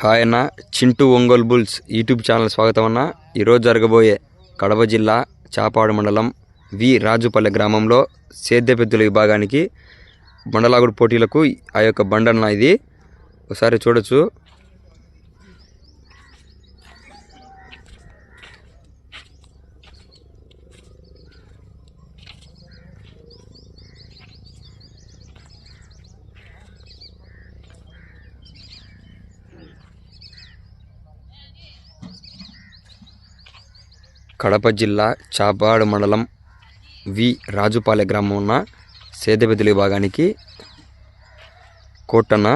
Hi అన్న, Chintu Ongole bulls YouTube channel స్వాగతం అన్న. ఈరోజు జరగబోయే కడప జిల్లా చాపాడు మండలం వి రాజుపల్లె గ్రామంలో సేద్యపెద్దుల విభాగానికి బండలాగుడు పోటీలకు ఆ యొక్క బండన్న ఇది ఒకసారి చూడొచ్చు. కడప జిల్లా చాపాడు మండలం వి రాజుపాలె గ్రామం ఉన్న సేద్యపెద్దుల విభాగానికి కోటన్న